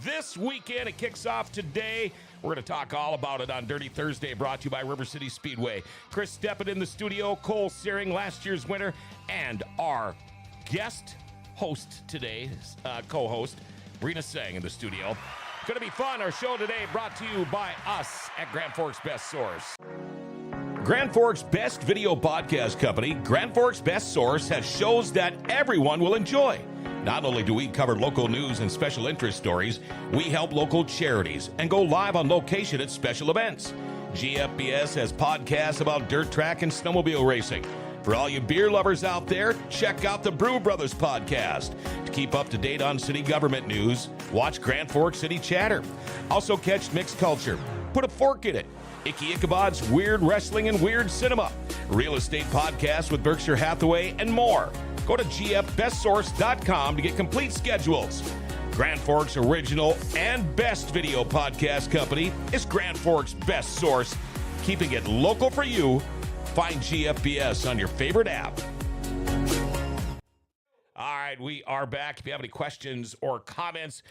this weekend. It kicks off today. We're going to talk all about it on Dirty Thursday, brought to you by River City Speedway. Chris Stepan in the studio, Cole Searing, last year's winner, and our guest host today, co-host, Rena Sang in the studio. Going to be fun. Our show today brought to you by us at Grand Forks Best Source. Grand Forks' best video podcast company, Grand Forks Best Source, has shows that everyone will enjoy. Not only do we cover local news and special interest stories, we help local charities and go live on location at special events. GFBS has podcasts about dirt track and snowmobile racing. For all you beer lovers out there, check out the Brew Brothers podcast. To keep up to date on city government news, watch Grand Forks City Chatter. Also catch Mixed Culture. Put a fork in it. Icky Ichabod's Weird Wrestling and Weird Cinema, Real Estate Podcast with Berkshire Hathaway, and more. Go to gfbestsource.com to get complete schedules. Grand Forks' original and best video podcast company is Grand Forks Best Source, keeping it local for you. Find GFBS on your favorite app. All right, we are back. If you have any questions or comments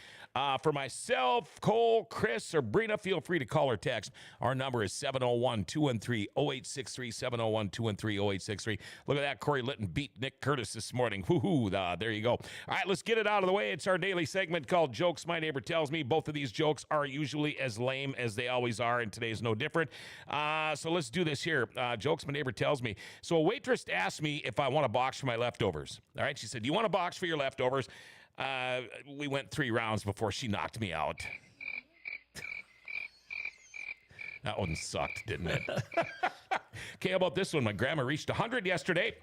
for myself, Cole, Chris, or Brina, feel free to call or text. Our number is 701-213-0863, 701-213-0863. Look at that. Corey Litton beat Nick Curtis this morning. Woohoo, there you go. All right, let's get it out of the way. It's our daily segment called Jokes My Neighbor Tells Me. Both of these jokes are usually as lame as they always are, and today's no different. So let's do this here. Jokes My Neighbor Tells Me. So a waitress asked me if I want a box for my leftovers. All right, she said, do you want a box for your leftovers? We went 3 rounds before she knocked me out. That one sucked, didn't it? Okay, how about this one? My grandma reached 100 yesterday.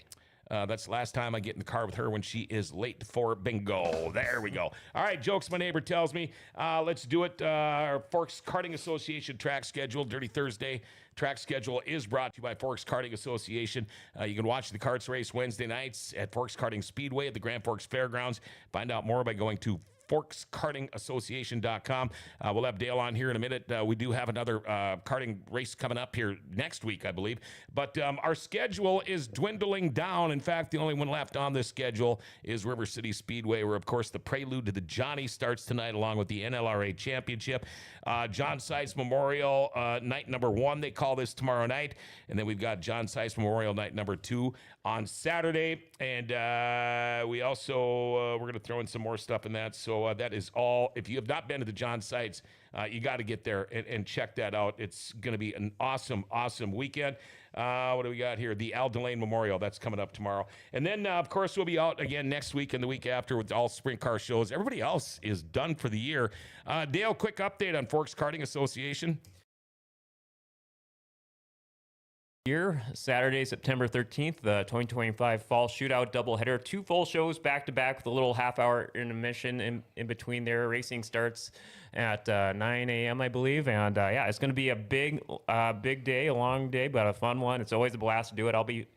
That's the last time I get in the car with her when she is late for bingo. There we go. All right, Jokes My Neighbor Tells Me. Let's do it. Our Forks Karting Association track schedule, Dirty Thursday. Track schedule is brought to you by Forks Karting Association. You can watch the karts race Wednesday nights at Forks Karting Speedway at the Grand Forks Fairgrounds. Find out more by going to forkskartingassociation.com. We'll have Dale on here in a minute. We do have another karting race coming up here next week, I believe. But our schedule is dwindling down. In fact, the only one left on this schedule is River City Speedway, where, of course, the prelude to the Johnny starts tonight, along with the NLRA Championship. John Seitz Memorial Night number 1, they call this tomorrow night. And then we've got John Seitz Memorial Night number 2 on Saturday. And we also, we're going to throw in some more stuff in that. So that is all. If you have not been to the John Seitz, you got to get there and check that out. It's going to be an awesome, awesome weekend. What do we got here? The Al Delane Memorial. That's coming up tomorrow. And then, of course, we'll be out again next week and the week after with all sprint car shows. Everybody else is done for the year. Dale, quick update on Forks Karting Association. Here, Saturday, September 13th, the 2025 Fall Shootout doubleheader. 2 full shows back-to-back with a little half-hour intermission in between there. Racing starts at 9 a.m., I believe. And, yeah, it's going to be a big day, a long day, but a fun one. It's always a blast to do it. I'll be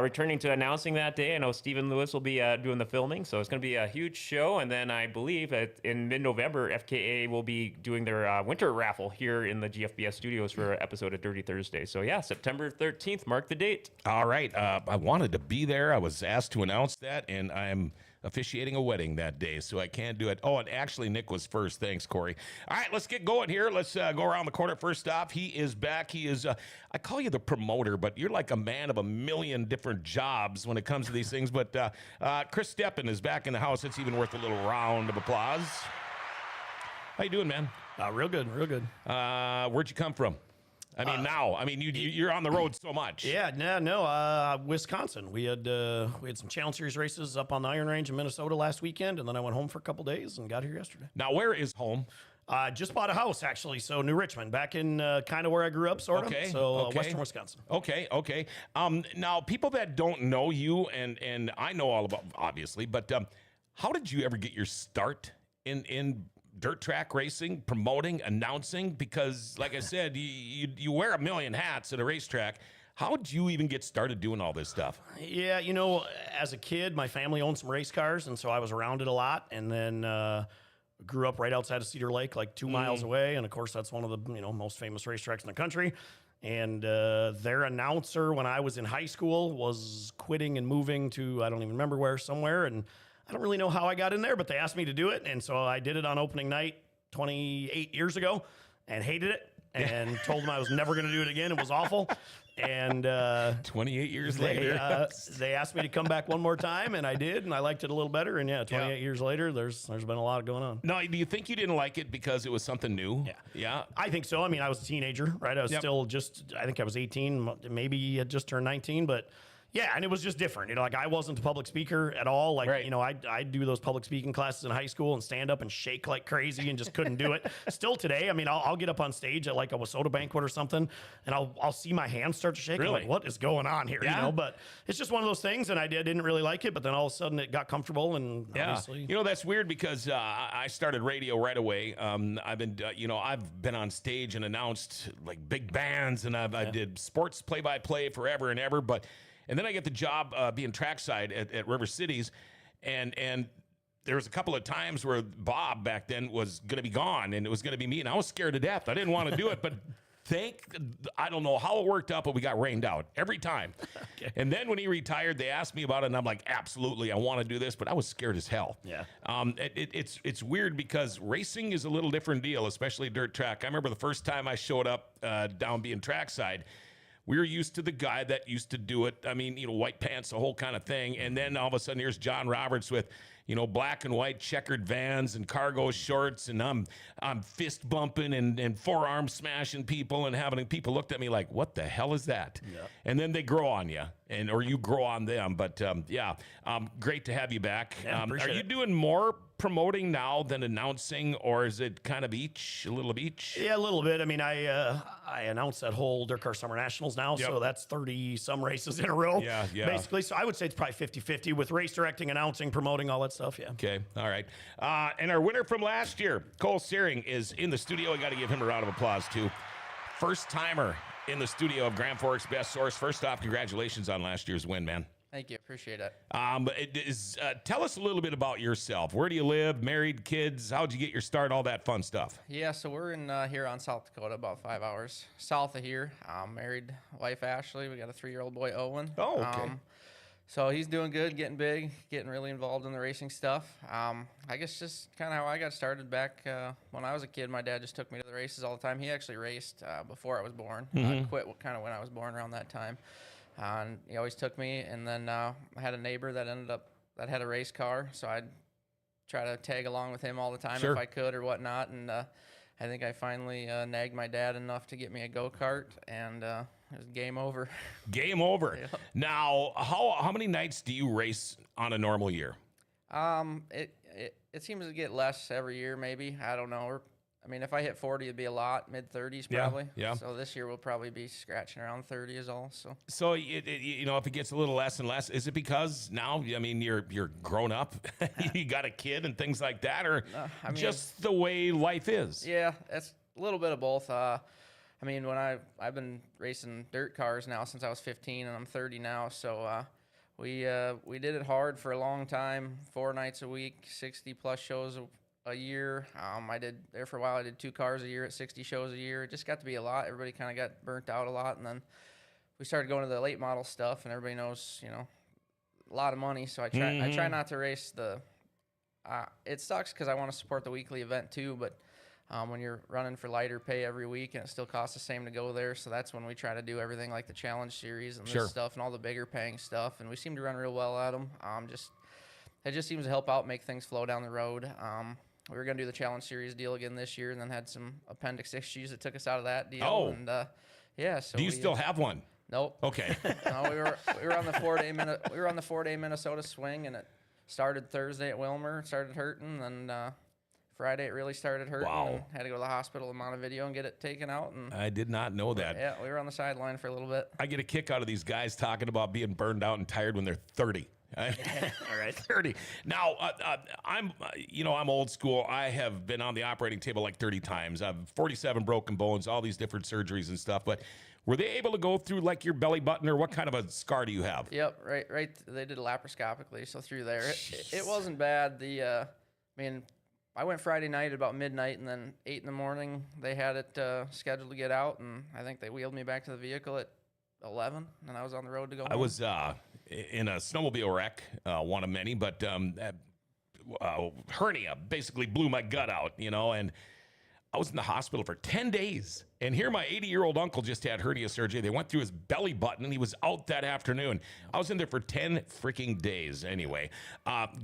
returning to announcing that day. I know Stephen Lewis will be doing the filming, so it's going to be a huge show. And then I believe in mid-November, FKA will be doing their winter raffle here in the GFBS studios for an episode of Dirty Thursday. So, yeah, September 13th, mark the date. All right. I wanted to be there. I was asked to announce that, and I'm officiating a wedding that day, so I can't do it. Oh, and actually, Nick was first. Thanks, Corey. All right, let's get going here. Let's go around the corner. First off, he is back. He is, I call you the promoter, but you're like a man of a million different jobs when it comes to these things. But Chris Stepan is back in the house. It's even worth a little round of applause. How you doing, man? Real good, real good. Where'd you come from? I mean, you're on the road so much. Yeah, Wisconsin. We had some Challenge Series races up on the Iron Range in Minnesota last weekend, and then I went home for a couple days and got here yesterday. Now, where is home? Just bought a house, actually, so New Richmond, back in kind of where I grew up, sort of. So western Wisconsin. Okay. Now, people that don't know you, and I know all about, obviously, but how did you ever get your start in dirt track racing, promoting, announcing? Because, like I said, you wear a million hats at a racetrack. How did you even get started doing all this stuff? Yeah, as a kid, my family owned some race cars, and so I was around it a lot. And then grew up right outside of Cedar Lake, like 2 miles away. And, of course, that's one of the most famous racetracks in the country. And their announcer when I was in high school was quitting and moving to, I don't even remember where, somewhere. And I don't really know how I got in there, but they asked me to do it. And so I did it on opening night 28 years ago and hated it and told them I was never going to do it again. It was awful. And 28 years later, they asked me to come back one more time, and I did, and I liked it a little better. And 28 years later, there's been a lot going on. No, do you think you didn't like it because it was something new? Yeah. I think so. I mean, I was a teenager, right? I was still I think I was 18, maybe had just turned 19, but yeah, and it was just different. Like I wasn't a public speaker at all. Like, I'd do those public speaking classes in high school and stand up and shake like crazy and just couldn't do it. Still today, I mean, I'll get up on stage at like a Wissota banquet or something, and I'll see my hands start to shake. Really? I'm like, what is going on here? Yeah. But it's just one of those things, and I didn't really like it, but then all of a sudden it got comfortable, and obviously. That's weird because I started radio right away. I've been on stage and announced like big bands, and I did sports play-by-play forever and ever, and then I get the job being trackside at River Cities, and there was a couple of times where Bob back then was going to be gone, and it was going to be me, and I was scared to death. I didn't want to do it, but I don't know how it worked out, but we got rained out every time. Okay. And then when he retired, they asked me about it, and I'm like, absolutely, I want to do this, but I was scared as hell. Yeah. It's weird because racing is a little different deal, especially dirt track. I remember the first time I showed up down being trackside. We were used to the guy that used to do it. I mean, white pants, the whole kind of thing. And then all of a sudden, here's John Roberts with, black and white checkered Vans and cargo shorts, and I'm fist bumping and forearm smashing people and having people looked at me like, what the hell is that? Yeah. And then they grow on you, or you grow on them. But great to have you back. Yeah, are you doing more promoting now than announcing, or is it kind of a little of each? Yeah, a little bit. I mean, I announced that whole Dirt Car Summer Nationals now, so that's 30 some races in a row. Yeah. Basically, so I would say it's probably 50-50 with race directing, announcing, promoting, all that stuff. Yeah. Okay. All right. And our winner from last year, Cole Searing, is in the studio. I got to give him a round of applause too. First timer in the studio of Grand Forks Best Source. First off, congratulations on last year's win, man. Thank you. Appreciate it. Tell us a little bit about yourself. Where do you live? Married, kids? How'd you get your start? All that fun stuff. Yeah, so we're in Huron, South Dakota, about 5 hours south of here. Married, wife Ashley. We got a 3-year-old boy, Owen. Oh, okay. So he's doing good, getting big, getting really involved in the racing stuff. I guess just kind of how I got started back when I was a kid. My dad just took me to the races all the time. He actually raced before I was born. Quit kind of when I was born around that time. And he always took me, and then I had a neighbor that had a race car, so I'd try to tag along with him all the time if I could or whatnot. And I think I finally nagged my dad enough to get me a go-kart, and it was game over. Game over. Yeah. Now, how many nights do you race on a normal year? It seems to get less every year, maybe. I don't know. If I hit 40, it'd be a lot, mid-30s probably. Yeah. So this year we'll probably be scratching around 30 is all. So if it gets a little less and less, is it because now, you're grown up, you got a kid and things like that, or just the way life is? Yeah, it's a little bit of both. When I've been racing dirt cars now since I was 15, and I'm 30 now, so we did it hard for a long time, 4 nights a week, 60+ shows a year. I did there for a while. I did 2 cars a year at 60 shows a year. It just got to be a lot. Everybody kind of got burnt out a lot, and then we started going to the late model stuff, and everybody knows, a lot of money. So I try not to race the. It sucks because I want to support the weekly event too, but when you're running for lighter pay every week and it still costs the same to go there, so that's when we try to do everything like the Challenge Series and this stuff and all the bigger paying stuff, and we seem to run real well at them. It just seems to help out, make things flow down the road. We were going to do the Challenge Series deal again this year, and then had some appendix issues that took us out of that deal. Oh. And, so do you still have one? Nope. Okay. No, we were on the 4-day Minnesota swing, and it started Thursday at Wilmer, started hurting, and Friday it really started hurting. Wow. And had to go to the hospital in Montevideo and get it taken out. And I did not know that. Yeah, we were on the sideline for a little bit. I get a kick out of these guys talking about being burned out and tired when they're 30. All right, 30. Now, I'm old school. I have been on the operating table like 30 times. I've 47 broken bones, all these different surgeries and stuff. But were they able to go through like your belly button, or what kind of a scar do you have? Yep, right. They did it laparoscopically, so through there. It wasn't bad. I went Friday night at about midnight, and then 8 in the morning they had it scheduled to get out, and I think they wheeled me back to the vehicle at 11, and I was on the road to go home. I was in a snowmobile wreck, one of many, but hernia basically blew my gut out, and I was in the hospital for 10 days. And here my 80-year-old uncle just had hernia surgery. They went through his belly button, and he was out that afternoon. I was in there for 10 freaking days anyway.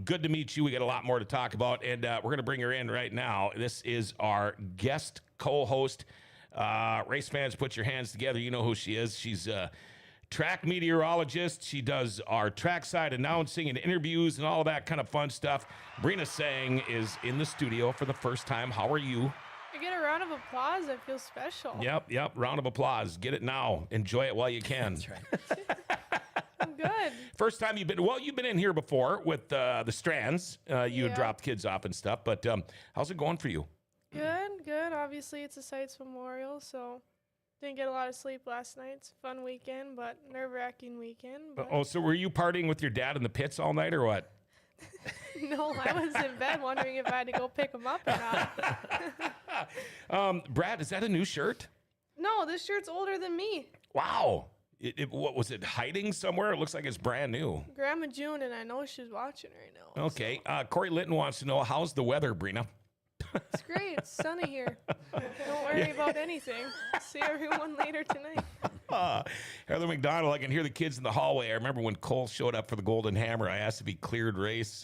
Good to meet you. We got a lot more to talk about, and we're going to bring her in right now. This is our guest co-host. Race fans, put your hands together. You know who she is. She's a track meteorologist. She does our trackside announcing and interviews and all that kind of fun stuff. Brina Sang is in the studio for the first time. How are you? I get a round of applause. I feel special. Yep. Round of applause. Get it now. Enjoy it while you can. That's right. I'm good. First time you've been in here before with the Strands. You had dropped kids off and stuff, but how's it going for you? Good. Obviously, it's a Seitz Memorial, so didn't get a lot of sleep last night. It's a fun weekend, but nerve-wracking weekend. But So were you partying with your dad in the pits all night or what? no, I was in bed wondering if I had to go pick him up or not. Brad, is that a new shirt? No, this shirt's older than me. Wow. What was it, hiding somewhere? It looks like it's brand new. Grandma June, and I know she's watching right now. Okay. Corey Litton wants to know, how's the weather, Brina? It's great. It's sunny here. Don't worry about anything. See everyone later tonight. Heather McDonald, I can hear the kids in the hallway. I remember when Cole showed up for the Golden Hammer, I asked if he cleared race.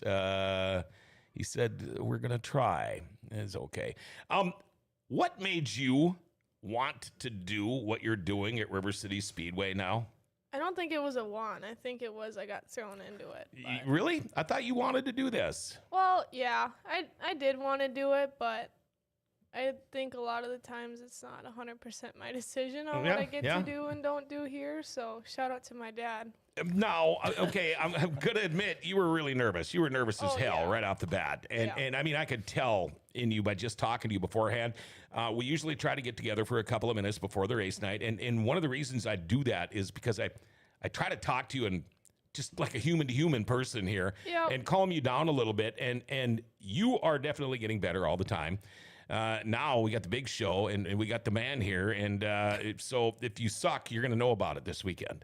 He said, we're going to try. It's okay. What made you want to do what you're doing at River City Speedway now? I don't think it was a want. I think it was I got thrown into it. But. Really? I thought you wanted to do this. Well, yeah, I did want to do it, but I think a lot of the times it's not 100% my decision on what I get to do and don't do here. So shout out to my dad. No, okay, I'm going to admit you were really nervous. You were nervous as hell right off the bat. And I mean, I could tell in you by just talking to you beforehand. We usually try to get together for a couple of minutes before the race night. And one of the reasons I do that is because I try to talk to you and just like a human to human person here and calm you down a little bit. And you are definitely getting better all the time. Now we got the big show and we got the man here. And so if you suck, you're going to know about it this weekend.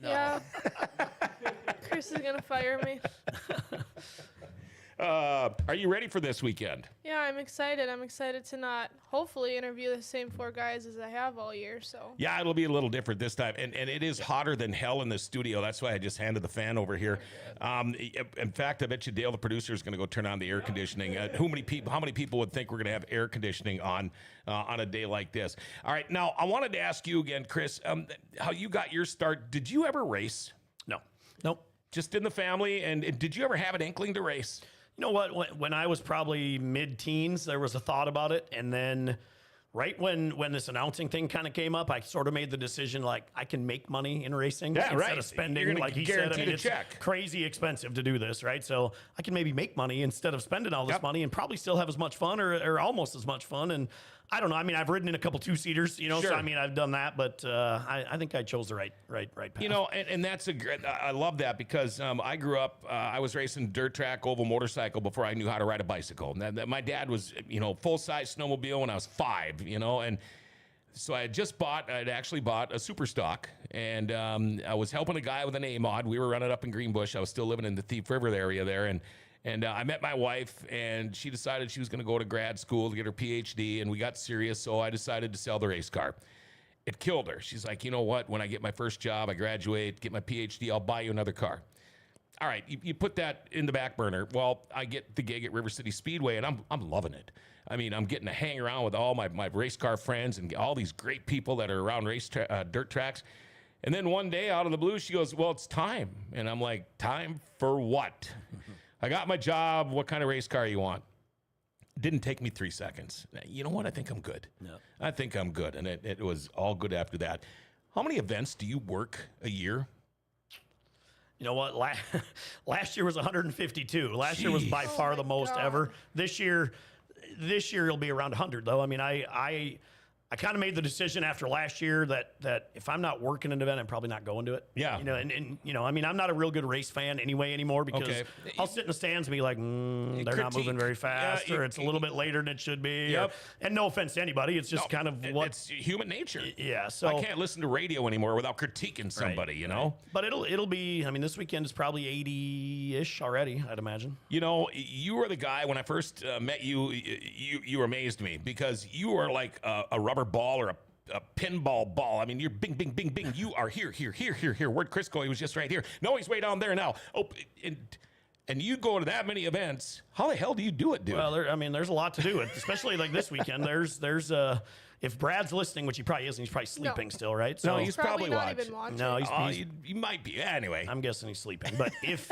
No. Yeah. Chris is going to fire me. Are you ready for this weekend? Yeah, I'm excited. I'm excited to not hopefully interview the same 4 guys as I have all year. So yeah, it'll be a little different this time, and it is hotter than hell in the studio. That's why I just handed the fan over here. In fact, I bet you Dale, the producer, is going to go turn on the air conditioning. How many people would think we're going to have air conditioning on a day like this? All right, now I wanted to ask you again, Chris, how you got your start. Did you ever race? No. Nope. Just in the family, and did you ever have an inkling to race? You know what? When I was probably mid-teens, there was a thought about it, and then right when this announcing thing kind of came up, I sort of made the decision like I can make money in racing instead of spending. Like he said, I mean, it's crazy expensive to do this, right? So I can maybe make money instead of spending all this money, and probably still have as much fun or almost as much fun. And I don't know. I mean, I've ridden in a couple 2-seaters, you know. Sure. So I mean, I've done that, but I think I chose the right path. You know, and that's a great. I love that because I grew up. I was racing dirt track, oval motorcycle before I knew how to ride a bicycle. And my dad was, full size snowmobile when I was 5. And so I'd actually bought a super stock, and I was helping a guy with an A-mod. We were running up in Greenbush. I was still living in the Thief River area there, and I met my wife, and she decided she was going to go to grad school to get her PhD, and we got serious, so I decided to sell the race car. It killed her. She's like, you know what? When I get my first job, I graduate, get my PhD, I'll buy you another car. All right, you put that in the back burner. Well, I get the gig at River City Speedway, and I'm loving it. I mean, I'm getting to hang around with all my race car friends and all these great people that are around dirt tracks. And then one day, out of the blue, she goes, well, it's time. And I'm like, time for what? I got my job. What kind of race car you want? Didn't take me 3 seconds. You know what? I think I'm good. No. I think I'm good. And it was all good after that. How many events do you work a year? You know what? Last year was 152. Last year was by far the most ever. This year it'll be around 100 though. I mean, I I kind of made the decision after last year that if I'm not working an event, I'm probably not going to it. Yeah. And I mean, I'm not a real good race fan anyway anymore because I'll sit in the stands and be like, they're not moving very fast, or it's a little bit later than it should be. Yep. And no offense to anybody, it's just kind of it's human nature. Yeah. So I can't listen to radio anymore without critiquing somebody, you know? But it'll be, I mean, this weekend is probably 80-ish already, I'd imagine. You know, you were the guy when I first met you, you amazed me because you are like a rubber ball or a pinball ball. I mean, you're bing, bing, bing, bing. You are here. Where'd Chris go? He was just right here. No, he's way down there now. Oh, and you go to that many events. How the hell do you do it, dude? Well, there's a lot to do, especially like this weekend. There's if Brad's listening, which he probably isn't, he's probably sleeping still, right? So he's probably not even watching. No, he might be. Anyway, I'm guessing he's sleeping. But if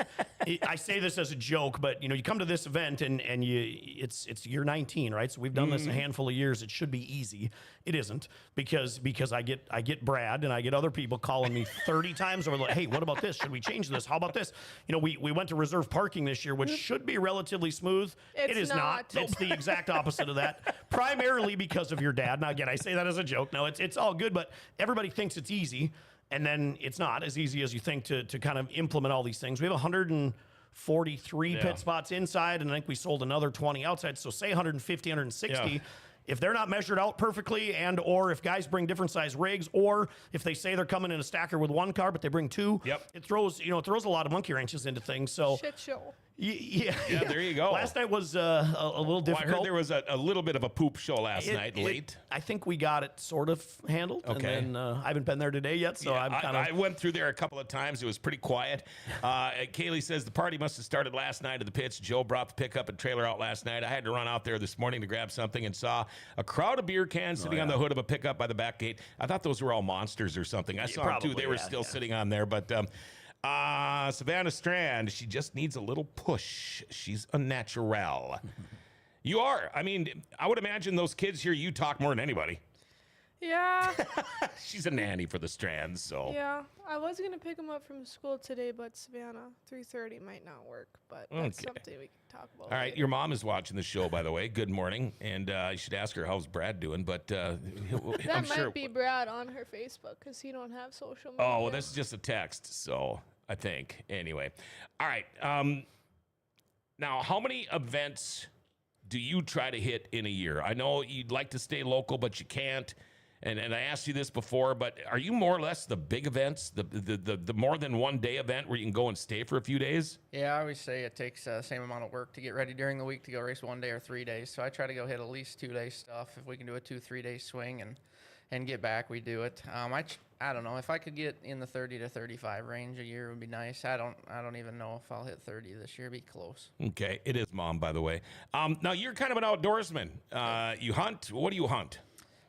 I say this as a joke, but you come to this event and it's year 19, right? So we've done this a handful of years. It should be easy. It isn't because I get Brad and I get other people calling me 30 times over like, hey, what about this? Should we change this? How about this? We went to reserve parking this year, which should be relatively smooth. It is not. It's the exact opposite of that. Primarily because of your dad. Now again, I say that as a joke. No, it's all good, but everybody thinks it's easy, and then it's not as easy as you think to kind of implement all these things. We have 143 pit spots inside, and I think we sold another 20 outside. So say 150, 160. Yeah. If they're not measured out perfectly, and or if guys bring different size rigs, or if they say they're coming in a stacker with one car but they bring two, it throws a lot of monkey wrenches into things. So shit show. Yeah, there you go. Last night was a little difficult. I heard there was a little bit of a poop show last night, late. I think we got it sort of handled. Okay. And then I haven't been there today yet, so I went through there a couple of times. It was pretty quiet. Kaylee says the party must have started last night at the pits. Joe brought the pickup and trailer out last night. I had to run out there this morning to grab something and saw a crowd of beer cans sitting on the hood of a pickup by the back gate. I thought those were all monsters or something. I saw them too. They were still sitting on there, but... Savannah Strand, she just needs a little push. She's a natural. You are. I mean, I would imagine those kids hear you talk more than anybody. Yeah. She's a nanny for the Strands, so. Yeah. I was going to pick them up from school today, but Savannah, 3:30 might not work, but that's something we can talk about. All right. Later. Your mom is watching the show, by the way. Good morning. And you should ask her, how's Brad doing? But that I'm might sure be Brad on her Facebook because he don't have social media. Oh, well, that's just a text, so I think. Anyway. All right. Now, how many events do you try to hit in a year? I know you'd like to stay local, but you can't. And I asked you this before, but are you more or less the big events, the more than one day event where you can go and stay for a few days? Yeah, I always say it takes the same amount of work to get ready during the week to go race 1 day or 3 days. So I try to go hit at least 2 day stuff. If we can do a 2-3 day swing and get back, we do it. I don't know if I could get in the 30 to 35 range a year would be nice. I don't even know if I'll hit 30 this year. It'd be close. Okay, it is Mom, by the way. Now you're kind of an outdoorsman. You hunt. What do you hunt?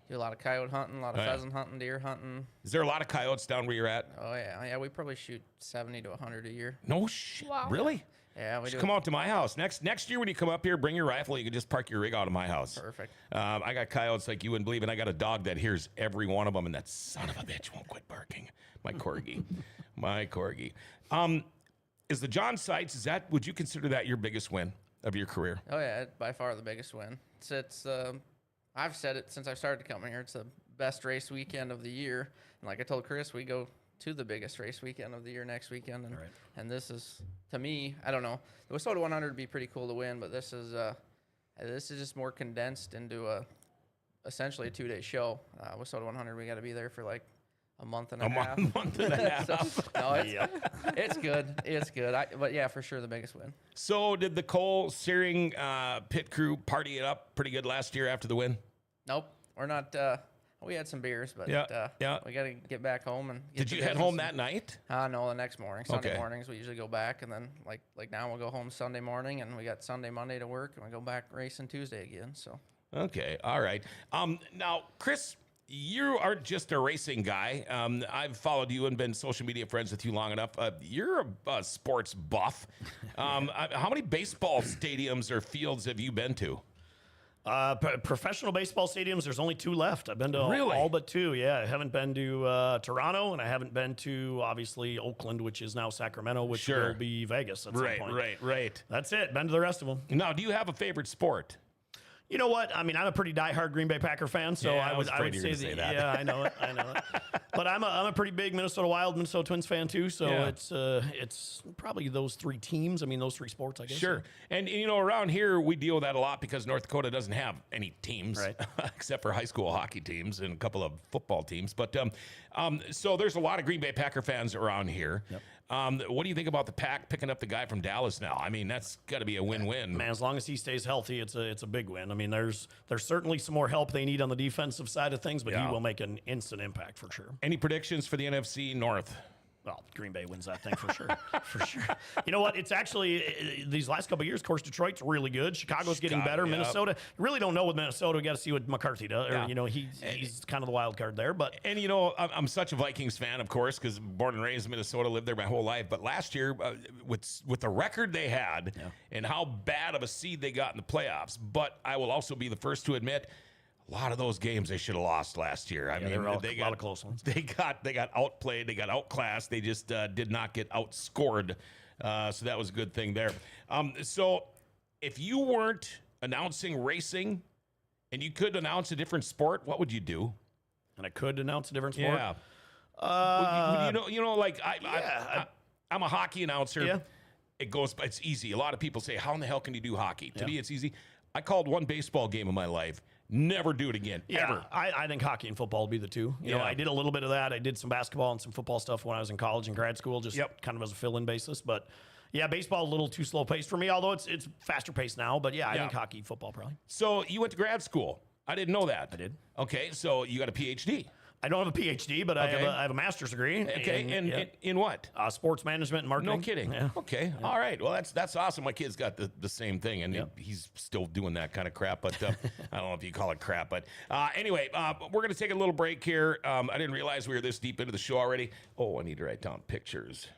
Do a lot of coyote hunting, a lot of pheasant hunting, deer hunting. Is there a lot of coyotes down where you're at? Oh yeah. We probably shoot 70 to 100 a year. No shit. Wow. Really? Yeah, we do. Come out to my house next year when you come up here. Bring your rifle. You can just park your rig out of my house. Perfect. I got coyotes like you wouldn't believe, and I got a dog that hears every one of them, and that son of a bitch won't quit barking. My corgi, my corgi. Is the John Seitz? Would you consider that your biggest win of your career? Oh yeah, it's by far the biggest win. It's I've said it since I started coming here. It's the best race weekend of the year, and like I told Chris, we go to the biggest race weekend of the year next weekend, and this is, to me, I don't know. The Wissota 100 would be pretty cool to win, but this is just more condensed into essentially a 2 day show. Wissota 100, we got to be there for like a month and a half. Month and a half. It's good. It's good. But yeah, for sure the biggest win. So did the Cole Searing pit crew party it up pretty good last year after the win? Nope, we're not. We had some beers, but we got to get back home and. Did you head home that night? No, the next morning. Sunday mornings we usually go back, and then like now we'll go home Sunday morning, and we got Sunday, Monday to work, and we go back racing Tuesday again. So. Okay, all right. Now, Chris, you aren't just a racing guy. I've followed you and been social media friends with you long enough. You're a sports buff. How many baseball stadiums or fields have you been to? Professional baseball stadiums, there's only 2 left. I've been to all but 2. Yeah, I haven't been to Toronto, and I haven't been to, obviously, Oakland, which is now Sacramento, which will be Vegas at some point. Right. That's it. Been to the rest of them. Now, do you have a favorite sport? You know what? I mean, I'm a pretty diehard Green Bay Packer fan, so Yeah, I would say that. Yeah, I know it. But I'm a pretty big Minnesota Wild, Minnesota Twins fan too. So it's probably those three teams. I mean, those three sports, I guess. Sure. And around here we deal with that a lot because North Dakota doesn't have any teams, right, except for high school hockey teams and a couple of football teams. But so there's a lot of Green Bay Packer fans around here. Yep. What do you think about the Pack picking up the guy from Dallas now? I mean, that's got to be a win-win. Man, as long as he stays healthy, it's a big win. I mean, there's certainly some more help they need on the defensive side of things, but he will make an instant impact for sure. Any predictions for the NFC North? Well, Green Bay wins that thing for sure. For sure. You know what? It's actually, these last couple of years, of course, Detroit's really good. Chicago's getting better. Minnesota, you really don't know with Minnesota. We got to see what McCarthy does. Or, you know, he's kind of the wild card there. But you know, I'm such a Vikings fan, of course, because born and raised in Minnesota, lived there my whole life. But last year, with the record they had and how bad of a seed they got in the playoffs, but I will also be the first to admit, a lot of those games they should have lost last year. I mean, they got a lot of close ones. They got outplayed. They got outclassed. They just did not get outscored. So that was a good thing there. So if you weren't announcing racing and you could announce a different sport, what would you do? And I could announce a different sport? Yeah. You know, like I'm a hockey announcer. Yeah. It's easy. A lot of people say, how in the hell can you do hockey? To me, it's easy. I called one baseball game in my life. Never do it again, ever. I think hockey and football would be the two. You know, I did a little bit of that. I did some basketball and some football stuff when I was in college and grad school, just kind of as a fill-in basis. But yeah, baseball a little too slow paced for me, although it's faster paced now. But I think hockey, football probably. So you went to grad school. I didn't know that. I did. Okay, so you got a PhD. I don't have a PhD, but I have a master's degree. Okay, and in what? Sports management and marketing. No kidding. Yeah. Okay, all right. Well, that's awesome. My kid's got the same thing, and he's still doing that kind of crap. But I don't know if you call it crap. But anyway, we're going to take a little break here. I didn't realize we were this deep into the show already. Oh, I need to write down pictures.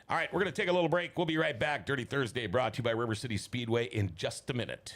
All right, we're going to take a little break. We'll be right back. Dirty Thursday brought to you by River City Speedway in just a minute.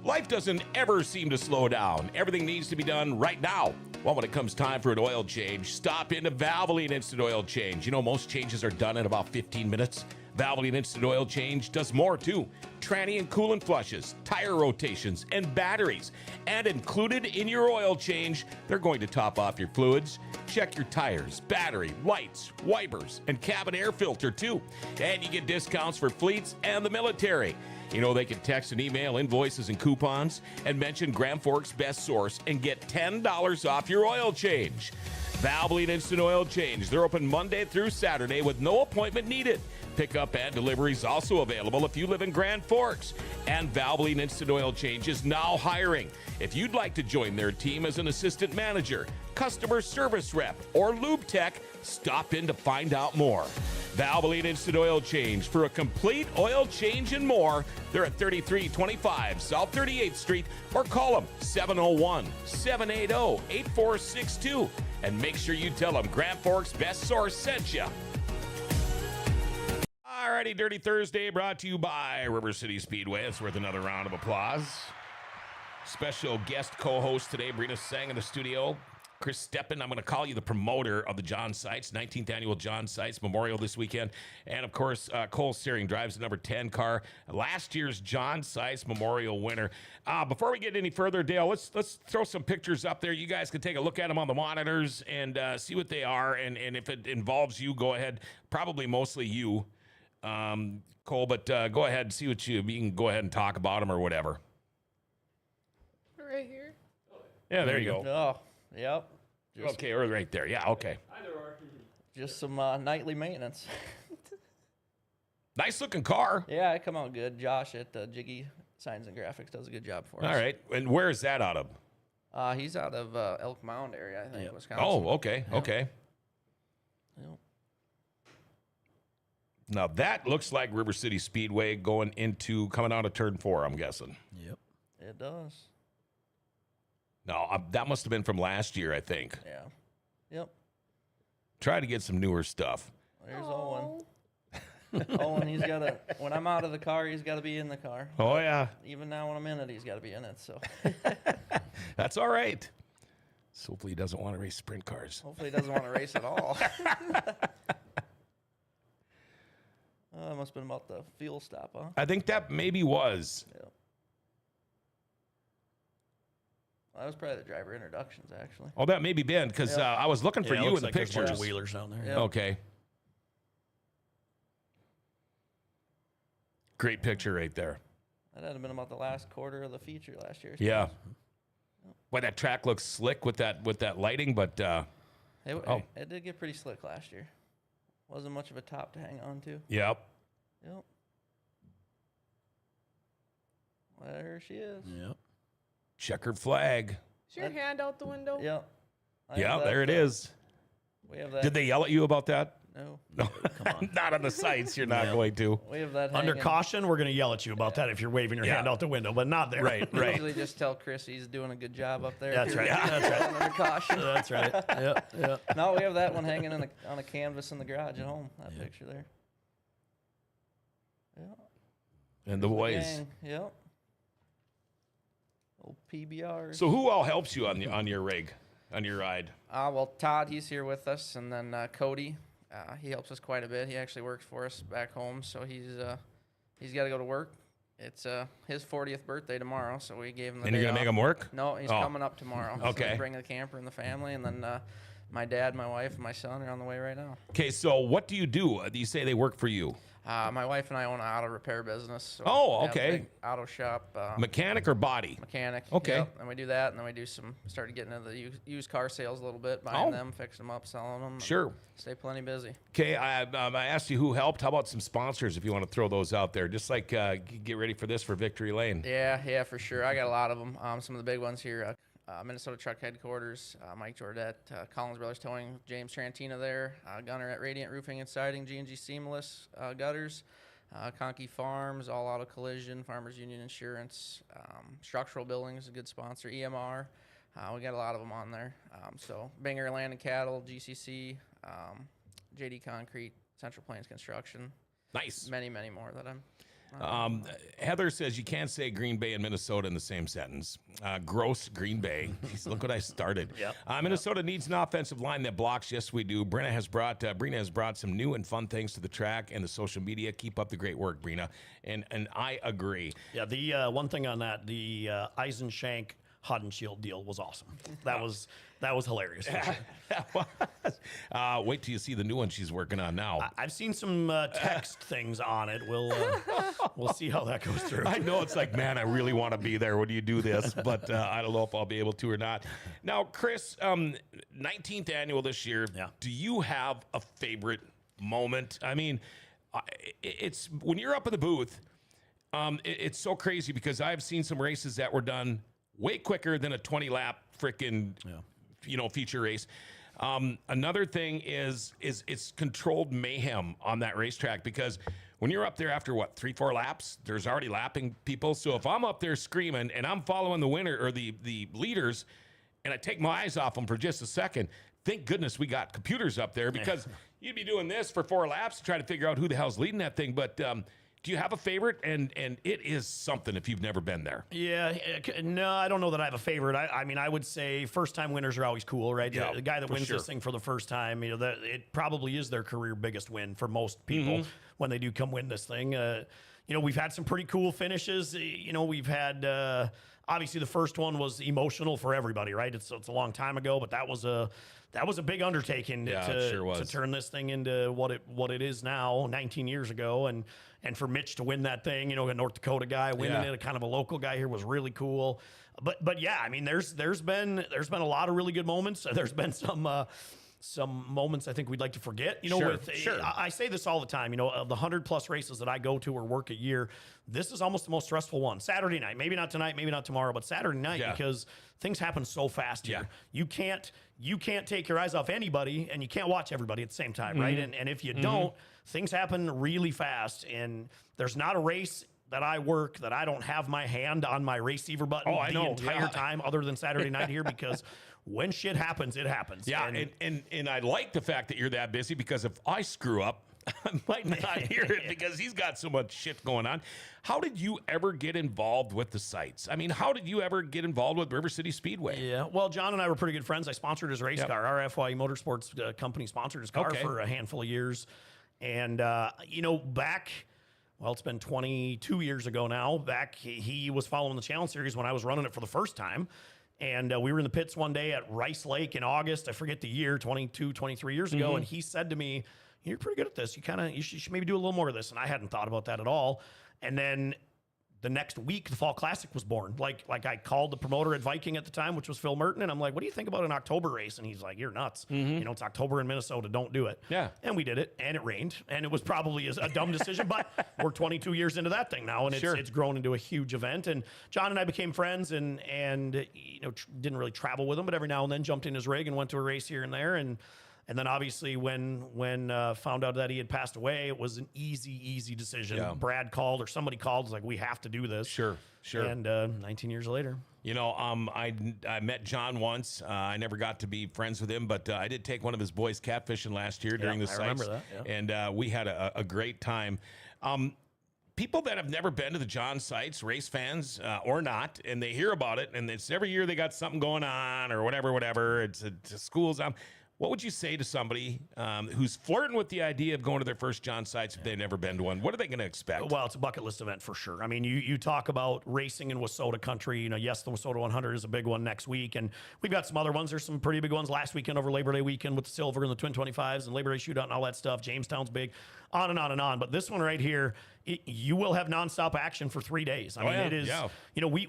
Life doesn't ever seem to slow down. Everything needs to be done right now. Well, when it comes time for an oil change, stop into Valvoline Instant Oil Change. You know, most changes are done in about 15 minutes. Valvoline Instant Oil Change does more, too. Tranny and coolant flushes, tire rotations, and batteries. And included in your oil change, they're going to top off your fluids. Check your tires, battery, lights, wipers, and cabin air filter, too. And you get discounts for fleets and the military. You know, they can text and email invoices and coupons and mention Grand Forks Best Source and get $10 off your oil change. Valvoline Instant Oil Change. They're open Monday through Saturday with no appointment needed. Pickup and delivery is also available if you live in Grand Forks. And Valvoline Instant Oil Change is now hiring. If you'd like to join their team as an assistant manager, customer service rep, or lube tech, stop in to find out more. Valvoline Instant Oil Change for a complete oil change and more. They're at 3325 South 38th Street or call them 701-780-8462 and make sure you tell them Grand Forks Best Source sent you. Alrighty, Dirty Thursday brought to you by River City Speedway. It's worth another round of applause. Special guest co-host today, Brina Sang in the studio. Chris Stepan, I'm going to call you the promoter of the John Seitz, 19th annual John Seitz Memorial this weekend. And, of course, Cole Searing drives the number 10 car, last year's John Seitz Memorial winner. Before we get any further, Dale, let's throw some pictures up there. You guys can take a look at them on the monitors and see what they are. And if it involves you, go ahead. Probably mostly you, Cole, but go ahead and see what you can go ahead and talk about them or whatever. Right here. Yeah, there you go. Oh, yep. Okay, or right there. Yeah, okay. Just some nightly maintenance. Nice looking car. Yeah, it come out good. Josh at Jiggy Signs and Graphics does a good job for us. All right. And where is that out of? He's out of Elk Mound area, I think, Wisconsin. Oh, okay. Yeah. Okay. Yep. Now that looks like River City Speedway coming out of turn 4, I'm guessing. Yep. It does. No, that must have been from last year, I think. Yeah. Yep. Try to get some newer stuff. There's Owen. Owen, when I'm out of the car, he's got to be in the car. Oh, yeah. Even now when I'm in it, he's got to be in it. So that's all right. So hopefully he doesn't want to race sprint cars. Hopefully he doesn't want to race at all. It must have been about the fuel stop, huh? I think that maybe was. Yep. That was probably the driver introductions, actually. Oh, that may be Ben, because I was looking for Yeah, you in looks the like there's a bunch pictures. of wheelers down there. Yep. Okay. Great picture right there. That had been about the last quarter of the feature last year. Yeah. Boy, that track looks slick with that lighting, but It did get pretty slick last year. Wasn't much of a top to hang on to. yep. Yep. There she is. Yep. Checkered flag. Is your hand out the window? Yep. Yeah, there it is. We have that. Did they yell at you about that? No. No, come on. Not on the sites. You're not going to. We have that Under hanging. caution, we're going to yell at you about that if you're waving your hand out the window, but not there. Right, We right. usually just tell Chris he's doing a good job up there. That's right. That's right. Under caution. That's right. Yep. Yep. No, we have that one hanging on a canvas in the garage at home. That picture there. Yep. And the boys. Gang. Yep. Old PBR. So who all helps you on your rig, on your ride? Well, Todd, he's here with us, and then Cody, he helps us quite a bit. He actually works for us back home, so he's got to go to work. It's his 40th birthday tomorrow, so we gave him the And day you're gonna off. make him work? No, he's Oh. coming up tomorrow. So Okay. he's bringing the camper and the family, and then my dad, my wife, and my son are on the way right now. Okay, so what do you do? Do you say they work for you? My wife and I own an auto repair business. So Oh, we have a okay. big auto shop. Mechanic or body? Mechanic. Okay. Yep. And we do that, and then we started getting into the used car sales a little bit, buying Oh. them, fixing them up, selling them. Sure. Stay plenty busy. Okay, I asked you who helped. How about some sponsors if you want to throw those out there? Just like get ready for this for Victory Lane. Yeah, for sure. I got a lot of them. Some of the big ones here, Minnesota Truck Headquarters, Mike Jordet, Collins Brothers Towing, James Trantina there, Gunner at Radiant Roofing and Siding, G&G Seamless Gutters, Conkey Farms, All Auto Collision, Farmers Union Insurance, Structural Buildings, a good sponsor, EMR. We got a lot of them on there. So Binger Land and Cattle, GCC, JD Concrete, Central Plains Construction, Nice. many more that I'm. Heather says you can't say Green Bay and Minnesota in the same sentence. Gross Green Bay. Jeez, look what I started. Yep. Minnesota needs an offensive line that blocks. Yes, we do. Brina has brought some new and fun things to the track and the social media. Keep up the great work, Brina. And I agree. Yeah, the one thing on that, the Eisenshank Hodenshield deal was awesome. That was hilarious. Wait till you see the new one she's working on now. I've seen some text things on it. We'll see how that goes through. I know it's like, man, I really want to be there when you do this, but I don't know if I'll be able to or not. Now, Chris, 19th annual this year. Yeah. Do you have a favorite moment? I mean, it's when you're up in the booth, it's so crazy because I've seen some races that were done way quicker than a 20-lap freaking, feature race. Another thing is it's controlled mayhem on that racetrack because when you're up there after 3-4 laps, there's already lapping people. So if I'm up there screaming and I'm following the winner or the leaders and I take my eyes off them for just a second, thank goodness we got computers up there because you'd be doing this for 4 laps to try to figure out who the hell's leading that thing. But do you have a favorite? And it is something if you've never been there. Yeah, no, I don't know that I have a favorite. I mean, I would say first-time winners are always cool, right? Yeah, the guy that wins sure. this thing for the first time, it probably is their career biggest win for most people when they do come win this thing. We've had some pretty cool finishes. We've had obviously the first one was emotional for everybody, right? It's a long time ago, but that was a big undertaking it sure was. to turn this thing into what it is now, 19 years ago, and for Mitch to win that thing, a North Dakota guy winning it, a kind of a local guy here was really cool. But yeah, I mean, there's been a lot of really good moments. There's been some moments I think we'd like to forget. Sure. I say this all the time. Of the 100+ races that I go to or work a year, this is almost the most stressful one. Saturday night, maybe not tonight, maybe not tomorrow, but Saturday night because things happen so fast here. You can't take your eyes off anybody, and you can't watch everybody at the same time, right? And if you don't, things happen really fast. And there's not a race that I work that I don't have my hand on my receiver button the entire time, other than Saturday night here, because when shit happens, it happens. Yeah, and I like the fact that you're that busy because if I screw up, I might not hear it because he's got so much shit going on. How did you ever get involved with the sites? I mean, how did you ever get involved with River City Speedway? Yeah, well, John and I were pretty good friends. I sponsored his race car. Our FYE Motorsports company sponsored his car for a handful of years. And, back, well, it's been 22 years ago now. Back, he was following the Challenge Series when I was running it for the first time. And we were in the pits one day at Rice Lake in August. I forget the year, 22, 23 years ago. And he said to me, "You're pretty good at this. You should maybe do a little more of this." And I hadn't thought about that at all. And then the next week, the Fall Classic was born. Like I called the promoter at Viking at the time, which was Phil Merton, and I'm like, "What do you think about an October race?" And he's like, "You're nuts. It's October in Minnesota. Don't do it." Yeah. And we did it, and it rained, and it was probably a dumb decision, but we're 22 years into that thing now, and it's grown into a huge event. And John and I became friends, and didn't really travel with him, but every now and then jumped in his rig and went to a race here and there. And then obviously when found out that he had passed away, it was an easy decision. Yeah. Brad called or somebody called, was like, "We have to do this." Sure. And 19 years later. I met John once. I never got to be friends with him, but I did take one of his boys catfishing last year during the Seitz. I remember that. Yeah. And we had a great time. People that have never been to the John Seitz, race fans or not, and they hear about it, and it's every year they got something going on or whatever. It's a school's on. What would you say to somebody who's flirting with the idea of going to their first John Seitz if they've never been to one? What are they going to expect? Well, it's a bucket list event for sure. I mean, you talk about racing in Wissota country. Yes, the Wissota 100 is a big one next week, and we've got some other ones. There's some pretty big ones last weekend over Labor Day weekend with the Silver and the Twin 25s and Labor Day Shootout and all that stuff. Jamestown's big, on and on and on. But this one right here, you will have nonstop action for 3 days. I mean, it is,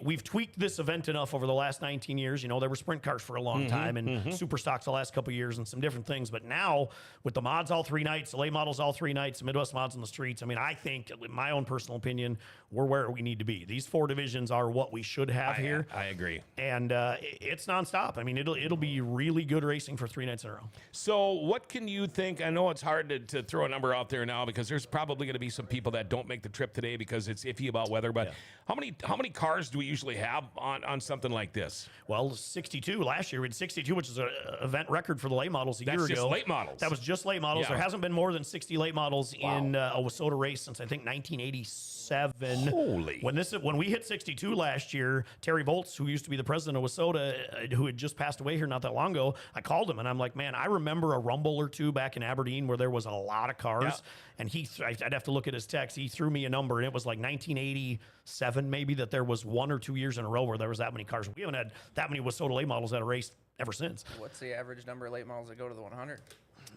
we've tweaked this event enough over the last 19 years. There were sprint cars for a long time and super stocks the last couple of years and some different things. But now with the mods all 3 nights, the late models all 3 nights, the Midwest mods on the streets, I mean, I think, in my own personal opinion, we're where we need to be. These 4 divisions are what we should have here. I agree. And it's nonstop. I mean, it'll be really good racing for 3 nights in a row. So what can you think? I know it's hard to throw a number out there now because there's probably going to be some people that don't make the trip today because it's iffy about weather. But how many cars do we usually have on something like this? Well, 62 last year. We had 62, which is an event record for the late models a year ago. That's just late models. That was just late models. Yeah. There hasn't been more than 60 late models in a Wissota race since I think 1987. Holy! When we hit 62 last year, Terry Volz, who used to be the president of Wissota, who had just passed away here not that long ago, I called him and I'm like, "Man, I remember a rumble or two back in Aberdeen where there was a lot of cars." Yeah. And I'd have to look at his text. He threw me a number, and it was like 1987 maybe that there was 1 or 2 years in a row where there was that many cars. We haven't had that many Wissota late models at a race ever since. What's the average number of late models that go to the 100?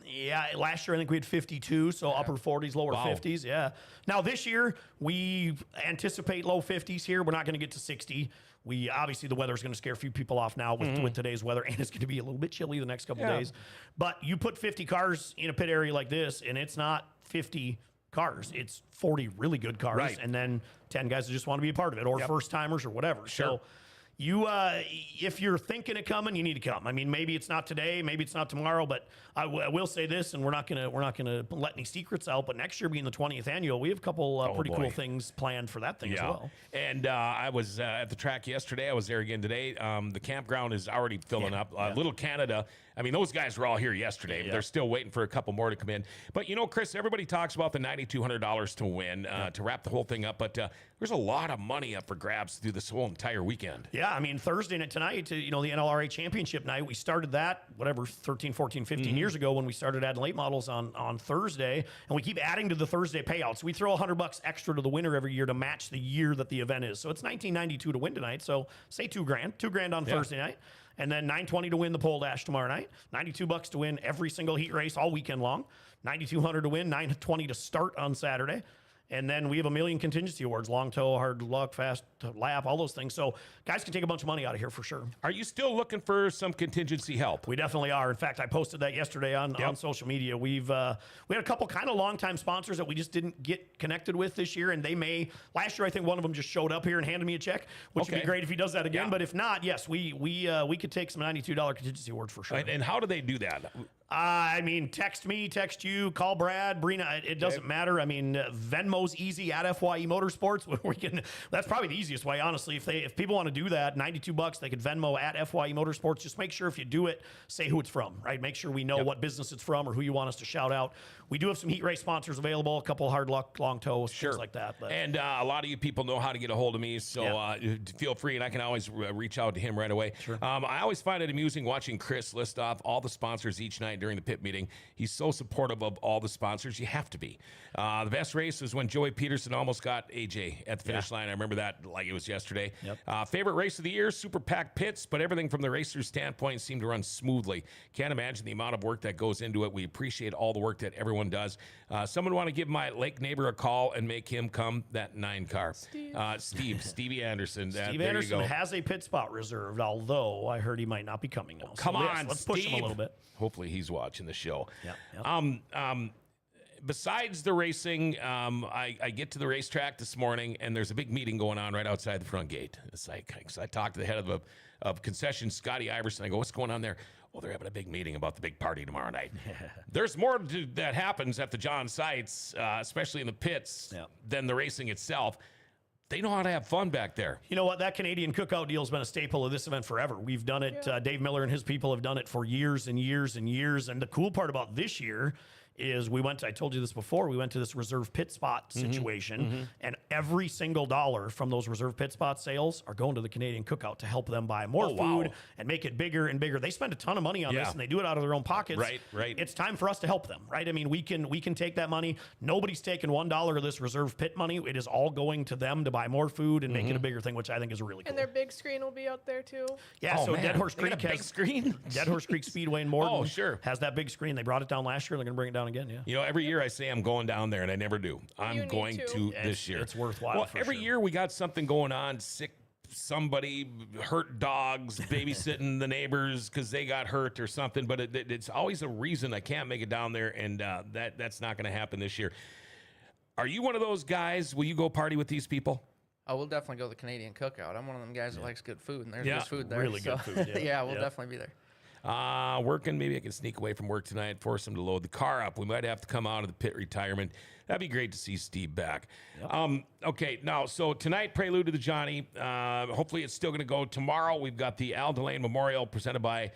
Yeah, last year I think we had 52, so upper 40s, lower 50s. Yeah. Now this year we anticipate low 50s here. We're not going to get to 60. We obviously the weather is going to scare a few people off now with today's weather, and it's going to be a little bit chilly the next couple of days. But you put 50 cars in a pit area like this, and it's not 50 cars. It's 40 really good cars, and then 10 guys that just want to be a part of it, or first timers or whatever. Sure. So you, if you're thinking of coming, you need to come. I mean, maybe it's not today, maybe it's not tomorrow, but I will say this, and we're not gonna let any secrets out. But next year being the 20th annual, we have a couple pretty cool things planned for that thing as well. And I was at the track yesterday. I was there again today. The campground is already filling up. Little Canada. I mean, those guys were all here yesterday. But they're still waiting for a couple more to come in. But Chris, everybody talks about the $9,200 to win to wrap the whole thing up. But there's a lot of money up for grabs through this whole entire weekend. Yeah, I mean, Thursday night tonight, the NLRA championship night, we started that, 13, 14, 15 years ago when we started adding late models on Thursday. And we keep adding to the Thursday payouts. We throw $100 extra to the winner every year to match the year that the event is. So it's $1,992 to win tonight. So say $2,000 on Thursday night. And then $920 to win the pole dash tomorrow night. $92 to win every single heat race all weekend long. $9,200 to win. $920 to start on Saturday. And then we have a million contingency awards, long tow, hard luck, fast lap, all those things. So guys can take a bunch of money out of here for sure. Are you still looking for some contingency help? We definitely are. In fact, I posted that yesterday on social media. We had a couple kind of longtime sponsors that we just didn't get connected with this year. And last year, I think one of them just showed up here and handed me a check, which would be great if he does that again. But if not, yes, we could take some $92 contingency awards for sure. And how do they do that? I mean, text me, text you, call Brad, Brina. It doesn't matter. I mean, Venmo's easy at FYE Motorsports. That's probably the easiest way, honestly. If people want to do that, $92, they could Venmo at FYE Motorsports. Just make sure if you do it, say who it's from, right? Make sure we know what business it's from or who you want us to shout out. We do have some heat race sponsors available, a couple hard luck, long tows, things like that. But. And a lot of you people know how to get a hold of me, so feel free, and I can always reach out to him right away. Sure. I always find it amusing watching Chris list off all the sponsors each night. night during the pit meeting. He's so supportive of all the sponsors. You have to be. The best race was when Joey Peterson almost got AJ at the finish line. I remember that like it was yesterday. Favorite race of the year, Super Pack Pits, but everything from the racer's standpoint seemed to run smoothly. Can't imagine the amount of work that goes into it. We appreciate all the work that everyone does. Someone want to give my Lake neighbor a call and make him come that 9 car. Stevie Anderson. Steve Anderson has a pit spot reserved, although I heard he might not be coming now. Come on, let's Steve. push him a little bit. Hopefully he's watching the show. Yeah. Besides the racing, I get to the racetrack this morning, and there's a big meeting going on right outside the front gate. It's like, I talked to the head of concession, Scotty Iverson. I go, what's going on there? Oh, they're having a big meeting about the big party tomorrow night. There's more that happens at the John Seitz, especially in the pits, than the racing itself. They know how to have fun back there. You know what? That Canadian cookout deal has been a staple of this event forever. We've done it. Dave Miller and his people have done it for years and years and years. And the cool part about this year is I told you this before, we went to this reserve pit spot situation, and every single dollar from those reserve pit spot sales are going to the Canadian cookout to help them buy more food and make it bigger and bigger. They spend a ton of money on this, and they do it out of their own pockets. Right. It's time for us to help them, right? I mean, we can take that money. Nobody's taking $1 of this reserve pit money. It is all going to them to buy more food and make it a bigger thing, which I think is really cool. And their big screen will be out there too. Yeah, so man. Dead Horse They got Creek a big screen. Dead Horse Creek Speedway in Morton has that big screen. They brought it down last year. They're going to bring it down again. Yeah. You know, every year I say I'm going down there, and I never do. I'm going to this year. It's worthwhile. Well, every year we got something going on. Sick somebody, hurt dogs, babysitting the neighbors because they got hurt or something. But it's always a reason I can't make it down there, and that's not going to happen this year. Are you one of those guys? Will you go party with these people? Oh, we'll definitely go to the Canadian cookout. I'm one of them guys that likes good food, and there's good food there. Really good food. Yeah, we'll definitely be there. Working. Maybe I can sneak away from work tonight, force him to load the car up. We might have to come out of the pit retirement. That'd be great to see Steve back. Okay, now, so tonight, Prelude to the Johnny. Hopefully it's still going to go. Tomorrow, we've got the Al Delane Memorial presented by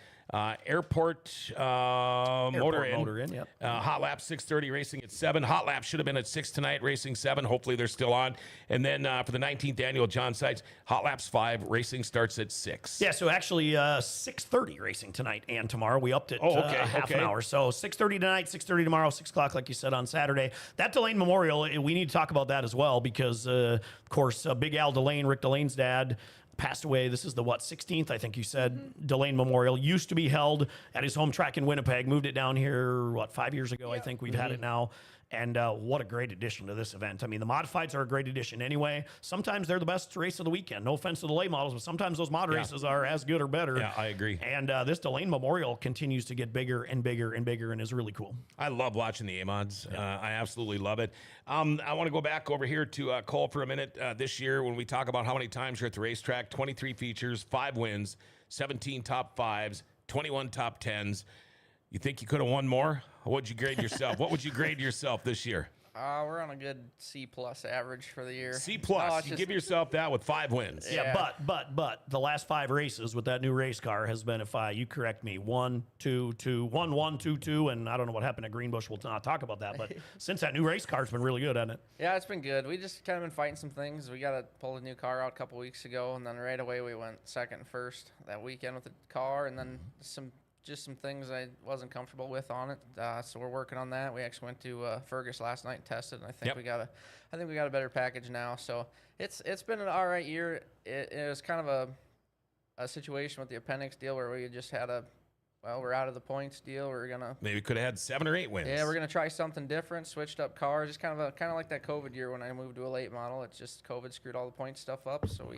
Airport Motor Inn. Hot Lap 6:30, racing at 7. Hot Lap should have been at 6 tonight, racing 7. Hopefully they're still on. And then for the 19th annual John Seitz, Hot Laps 5, racing starts at 6. Yeah, so actually 6:30 racing tonight and tomorrow. We upped it half an hour. So 6:30 tonight, 6:30 tomorrow, 6 o'clock, like you said, on Saturday. That Delane Memorial, we need to talk about that as well because, of course, Big Al Delane, Rick Delane's dad, passed away. This is the 16th, I think you said. Delane Memorial used to be held at his home track in Winnipeg. Moved it down here 5 years ago. I think we've had it now. And what a great addition to this event. I mean, the modifieds are a great addition anyway. Sometimes they're the best race of the weekend. No offense to the late models, but sometimes those mod races are as good or better. Yeah, I agree. And this Delane Memorial continues to get bigger and bigger and bigger and is really cool. I love watching the A-mods. I absolutely love it. I want to go back over here to Cole for a minute. This year, when we talk about how many times you're at the racetrack, 23 features, 5 wins, 17 top 5s, 21 top 10s. You think you could have won more? What'd you grade yourself? What would you grade yourself this year? We're on a good C+ average for the year. C+. You give yourself that with 5 wins. Yeah, but the last 5 races with that new race car has been, if you correct me, 1, 2, 2, 1, 1, 2, 2, and I don't know what happened at Greenbush. We'll not talk about that. But since that new race car's been really good, hasn't it? Yeah, it's been good. We just kind of been fighting some things. We got to pull a new car out a couple weeks ago, and then right away we went second and first that weekend with the car, and then some things I wasn't comfortable with on it, so we're working on that. We actually went to Fergus last night and tested, and I think we got a better package now. So it's been an all right year. It was kind of a situation with the appendix deal where we just had we're out of the points deal. We're gonna maybe could have had 7 or 8 wins. Yeah, we're gonna try something different. Switched up cars. Just kind of like that COVID year when I moved to a late model. It's just COVID screwed all the point stuff up. So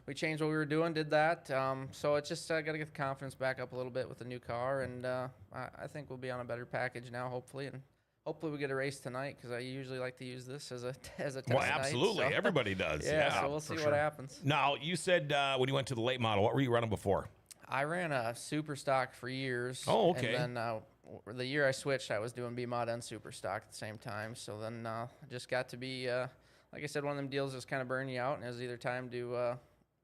we changed what we were doing, did that. So it's just got to get the confidence back up a little bit with the new car, and I think we'll be on a better package now, hopefully, and hopefully we get a race tonight because I usually like to use this as a test. Well, absolutely, night, so. Everybody does. So we'll see what happens. Now, you said when you went to the late model, what were you running before? I ran a super stock for years. Oh, okay. And then the year I switched, I was doing B mod and super stock at the same time. So then I just got to be, like I said, one of them deals just kind of burn you out, and it was either time to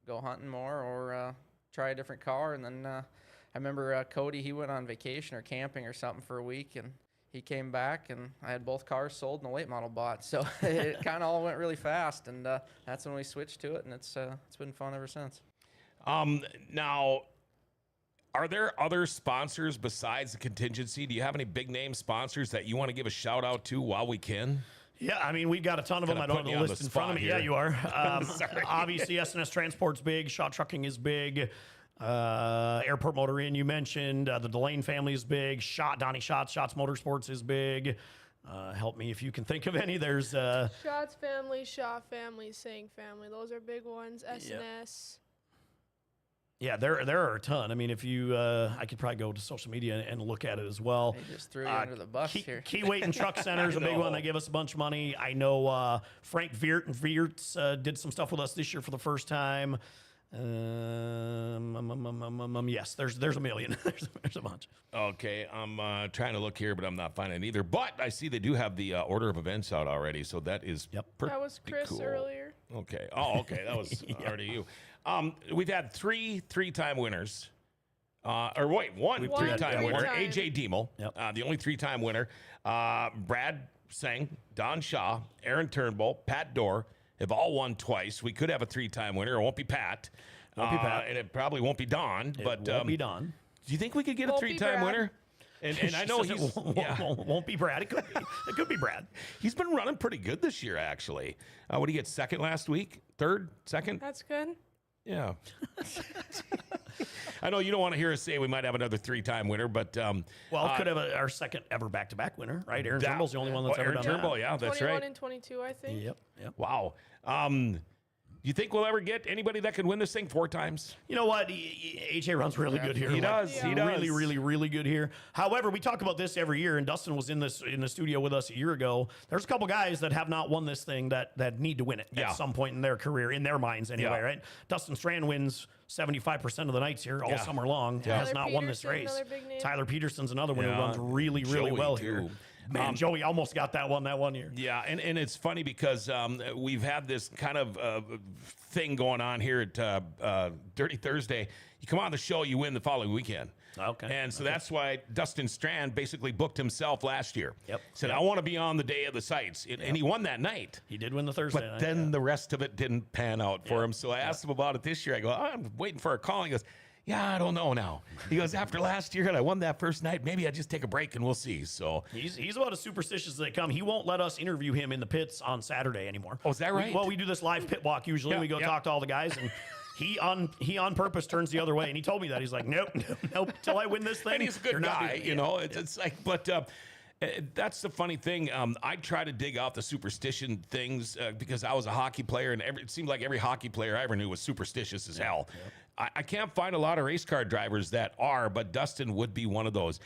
go hunting more or try a different car. And then I remember Cody, he went on vacation or camping or something for a week, and he came back, and I had both cars sold and the late model bought. So it kind of all went really fast, and that's when we switched to it, and it's been fun ever since. Now, Are there other sponsors besides the contingency? Do you have any big name sponsors that you want to give a shout out to while we can? Yeah, I mean, we've got a ton of them. I don't have the list in front of me. Here. Yeah, you are. Obviously, S&S Transport's big. Shaw Trucking is big. Airport Motor Inn, you mentioned. The Delane family is big. Donnie Schatz Motorsports is big. Help me if you can think of any. There's Schatz family, Shaw family, Sang family. Those are big ones. S&S. Yeah, there are a ton. I mean, if you, I could probably go to social media and look at it as well. They just threw you under the bus here. Keyweight and Truck Center is a big one. They give us a bunch of money. I know Frank Veert and Veerts did some stuff with us this year for the first time. Yes, there's a million. there's a bunch. Okay, I'm trying to look here, but I'm not finding either. But I see they do have the order of events out already, so that is pretty That was Chris cool. earlier. Okay. Oh, okay. That was already you. We've had three-time winners. One three-time winner, three-time. AJ Diemel, the only three-time winner. Brad Sang, Don Shaw, Aaron Turnbull, Pat Dorr have all won twice. We could have a three-time winner. It won't be Pat. Won't be Pat. And it probably won't be Don. But won't be Don. Do you think we could get a Won't be three-time Brad. winner? And I know he's won't be Brad. It could be. It could be Brad. he's been running pretty good this year, actually. What did he get? Second last week? Third? Second? That's good. Yeah. I know you don't want to hear us say we might have anher three-time winner, but Could have our second ever back-to-back winner, right? Aaron Turnbull's the only one that's ever Aaron done Turnbull, that. yeah, that's 21 right. and 22, I think. Yep. Wow. You think we'll ever get anybody that can win this thing 4 times? You know what? AJ runs really good here. He does. Yeah. He does. Really, really, really good here. However, we talk about this every year, and Dustin was in the studio with us a year ago. There's a couple guys that have not won this thing that need to win it at some point in their career, in their minds anyway, right? Dustin Strand wins 75% of the nights here all summer long. Has not won this Peterson, race. another big name. Tyler Peterson's another one who runs really, really Joey, well too. here. Man, Joey almost got that one year. Yeah, and it's funny because we've had this kind of thing going on here at Dirty Thursday. You come on the show, you win the following weekend. Okay. And so that's why Dustin Strand basically booked himself last year. Yep. Said, I want to be on the day of the sights. And he won that night. He did win the Thursday But night. then the rest of it didn't pan out for him. So I asked him about it this year. I go, I'm waiting for a call. He goes, yeah, I don't know now. He goes, after last year and I won that first night, maybe I just take a break and we'll see. So He's about as superstitious as they come. He won't let us interview him in the pits on Saturday anymore. Oh, is that right? We do this live pit walk usually. Yeah, We go talk to all the guys, and he on purpose turns the other way. And he told me that. He's like, nope, till I win this thing. and he's a good you're not guy, doing it. you know. It's like, but that's the funny thing. I try to dig out the superstition things because I was a hockey player, and it seemed like every hockey player I ever knew was superstitious as hell. I can't find a lot of race car drivers that are, but Dustin would be one of those.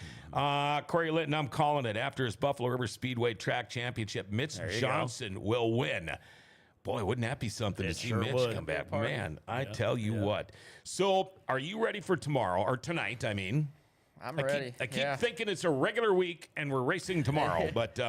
Corey Litton, I'm calling it. After his Buffalo River Speedway Track Championship, Mitch Johnson will win. Boy, wouldn't that be something to see sure Mitch would. come back? Man, I tell you what. So, are you ready for tomorrow, or tonight, I mean? I'm ready. I keep thinking it's a regular week and we're racing tomorrow, but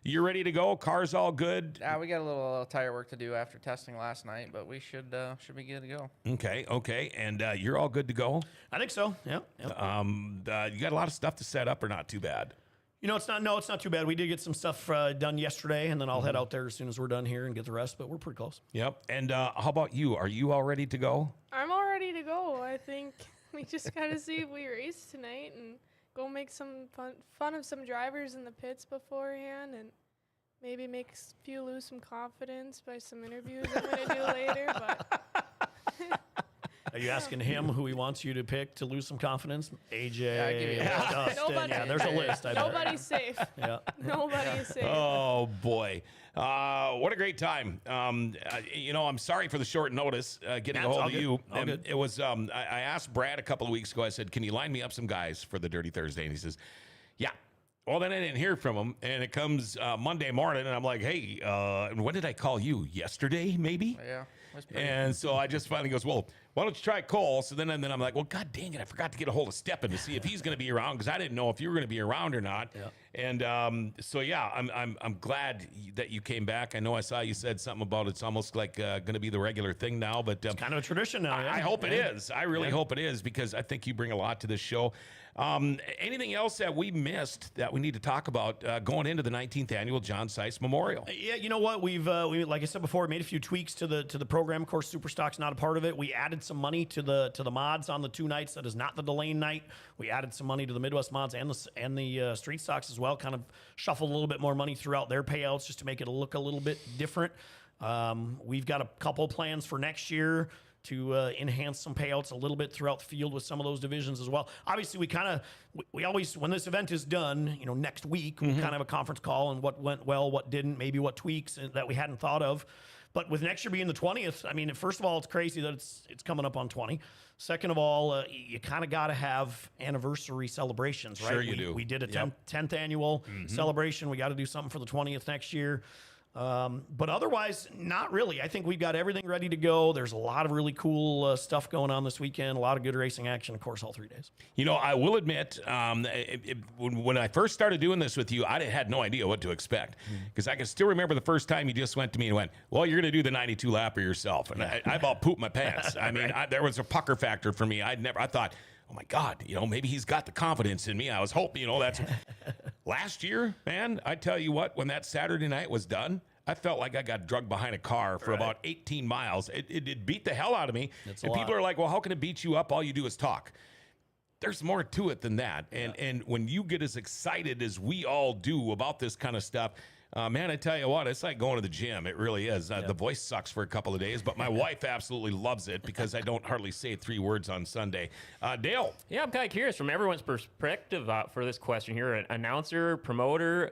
you're ready to go? Car's all good? We got a little tire work to do after testing last night, but we should be good to go. Okay. And you're all good to go? I think so. Yeah. You got a lot of stuff to set up or not too bad? You know, it's not too bad. We did get some stuff done yesterday, and then I'll head out there as soon as we're done here and get the rest, but we're pretty close. Yep. And how about you? Are you all ready to go? I'm all ready to go. I think we just got to see if we race tonight and go make some fun of some drivers in the pits beforehand and maybe make a few lose some confidence by some interviews I'm going to do later. But Are you asking him who he wants you to pick to lose some confidence? AJ, Yeah, I'll give you a list. Dustin. Nobody- Yeah, there's a list. I bet. nobody's safe. Yeah. Nobody is safe. Oh, boy. What a great time. I'm sorry for the short notice getting a That's hold all of good. you. All good. It was, I asked Brad a couple of weeks ago, I said, can you line me up some guys for the Dirty Thursday? And he says, yeah. Well, then I didn't hear from him, and it comes Monday morning, and I'm like, hey, when did I call you? Yesterday, maybe? Yeah. That's pretty And so I just finally goes, well, why don't you try Cole? So then I'm like, well, God dang it, I forgot to get a hold of Stepan to see if he's going to be around because I didn't know if you were going to be around or not. Yeah. And so yeah, I'm glad that you came back. I know I saw you said something about it's almost like going to be the regular thing now, but It's kind of a tradition now. I hope it is. I really hope it is, because I think you bring a lot to this show. Anything else that we missed that we need to talk about going into the 19th annual John Seitz Memorial? Yeah, you know what? We like I said before, made a few tweaks to the program. Of course, Superstock's not a part of it. We added some money to the mods on the 2 nights. That is not the Delane night. We added some money to the Midwest mods and the Street Stocks as well. Kind of shuffled a little bit more money throughout their payouts just to make it look a little bit different. We've got a couple plans for next year to enhance some payouts a little bit throughout the field with some of those divisions as well. Obviously, we always, when this event is done, next week, we kind of have a conference call on what went well, what didn't, maybe what tweaks that we hadn't thought of. But with next year being the 20th, I mean, first of all, it's crazy that it's coming up on 20. Second of all, you kind of got to have anniversary celebrations, right? Sure you do. We did a 10th annual celebration. We got to do something for the 20th next year. But otherwise, not really. I think we've got everything ready to go. There's a lot of really cool stuff going on this weekend, a lot of good racing action, of course, all 3 days. I will admit, when I first started doing this with you, I had no idea what to expect, because I can still remember the first time you just went to me and went, well, you're going to do the 92 lapper yourself. And I about pooped my pants. I mean, there was a pucker factor for me. I thought, oh my God, maybe he's got the confidence in me. I was hoping, that's last year, man, I tell you what, when that Saturday night was done, I felt like I got drugged behind a car for about 18 miles. It beat the hell out of me. And people are like, well, how can it beat you up? All you do is talk. There's more to it than that. And when you get as excited as we all do about this kind of stuff, man, I tell you what, it's like going to the gym. It really is. The voice sucks for a couple of days, but my wife absolutely loves it because I don't hardly say 3 words on Sunday. Dale? Yeah, I'm kind of curious from everyone's perspective for this question here. An announcer, promoter,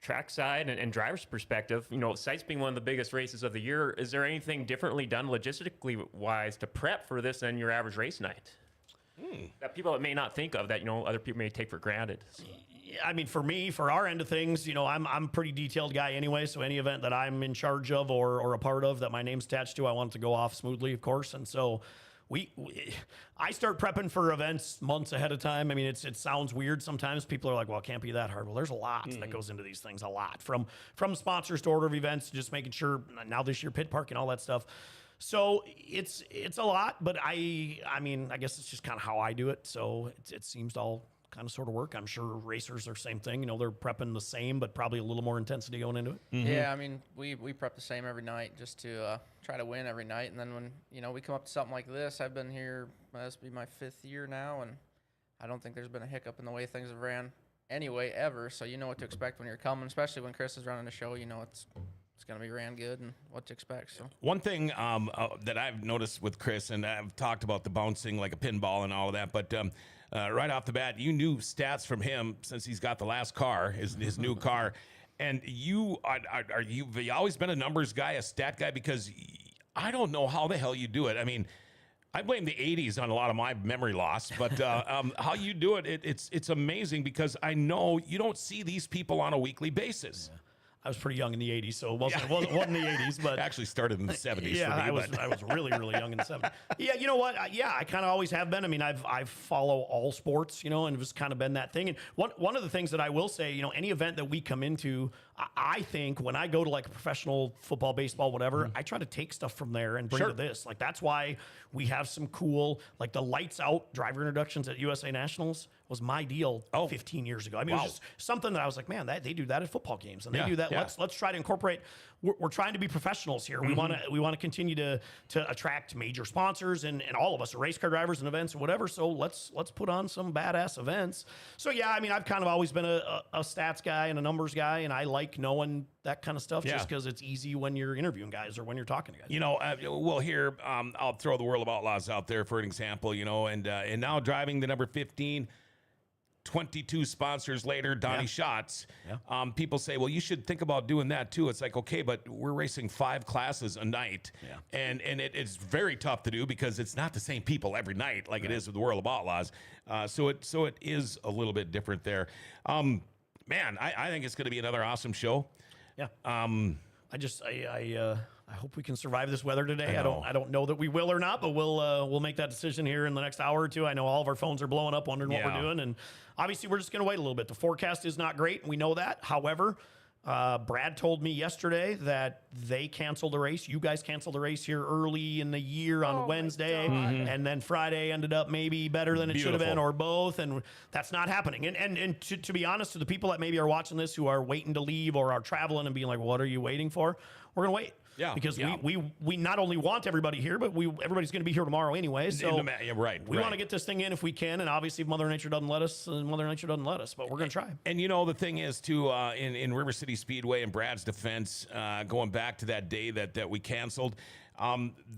trackside and driver's perspective, Seitz being one of the biggest races of the year, is there anything differently done logistically wise to prep for this than your average race night? That people may not think of, that other people may take for granted. I mean, for me, for our end of things, I'm a pretty detailed guy anyway. So any event that I'm in charge of or a part of that my name's attached to, I want it to go off smoothly, of course. And so I start prepping for events months ahead of time. I mean, it sounds weird sometimes. People are like, well, it can't be that hard. Well, there's a lot that goes into these things, a lot. From sponsors to order of events, just making sure now this year pit park and all that stuff. So it's a lot, but I mean, I guess it's just kind of how I do it. So it seems to all kind of sort of work. I'm sure racers are the same thing. They're prepping the same, but probably a little more intensity going into it. Yeah, I mean, we prep the same every night just to try to win every night. And then when, we come up to something like this, I've been here, this will be my 5th year now, and I don't think there's been a hiccup in the way things have ran anyway, ever. So you know what to expect when you're coming, especially when Chris is running the show. It's going to be ran good and what to expect. So one thing that I've noticed with Chris, and I've talked about the bouncing like a pinball and all of that, but right off the bat, you knew stats from him since he's got the last car, his new car. And you've always been a numbers guy, a stat guy? Because I don't know how the hell you do it. I mean, I blame the 80s on a lot of my memory loss, but how you do it, it's amazing, because I know you don't see these people on a weekly basis. Yeah. I was pretty young in the 80s, so it wasn't the 80s, but actually started in the 70s. Yeah, for me, I was really young in the 70s. Yeah, you know what? I kind of always have been. I mean, I follow all sports, and it's kind of been that thing. And one of the things that I will say, any event that we come into, I think when I go to like a professional football, baseball, whatever, I try to take stuff from there and bring to this. Like, that's why we have some cool, like the lights out driver introductions at USA Nationals was my deal 15 years ago. I mean, it was just something that I was like, man, they do that at football games, and they do that. Yeah. Let's try to incorporate. We're trying to be professionals here. We want to continue to attract major sponsors and all of us are race car drivers and events and whatever. So let's put on some badass events. So yeah, I mean, I've kind of always been a stats guy and a numbers guy, and I like knowing that kind of stuff just because it's easy when you're interviewing guys or when you're talking to guys. Well, here I'll throw the World of Outlaws out there for an example. And now driving the number 15. 22 sponsors later, Donnie Schatz. Yeah. People say, well, you should think about doing that too. It's like, okay, but we're racing 5 classes a night. Yeah. And it's very tough to do because it's not the same people every night like it is with the World of Outlaws. So it is a little bit different there. Man, I think it's going to be another awesome show. Yeah. I I hope we can survive this weather today. I know. I don't know that we will or not, but we'll make that decision here in the next hour or two. I know all of our phones are blowing up wondering what we're doing, and obviously we're just going to wait a little bit. The forecast is not great, and we know that. However, Brad told me yesterday that they canceled the race. You guys canceled the race here early in the year on Wednesday, and then Friday ended up maybe better than it should have been, or both, and that's not happening. And to be honest, to the people that maybe are watching this who are waiting to leave or are traveling and being like, what are you waiting for? We're going to wait. Yeah, because we not only want everybody here, but everybody's going to be here tomorrow anyway. So we want to get this thing in if we can, and obviously if Mother Nature doesn't let us, but we're going to try. And you know the thing is too, in River City Speedway, in Brad's defense, going back to that day that we canceled.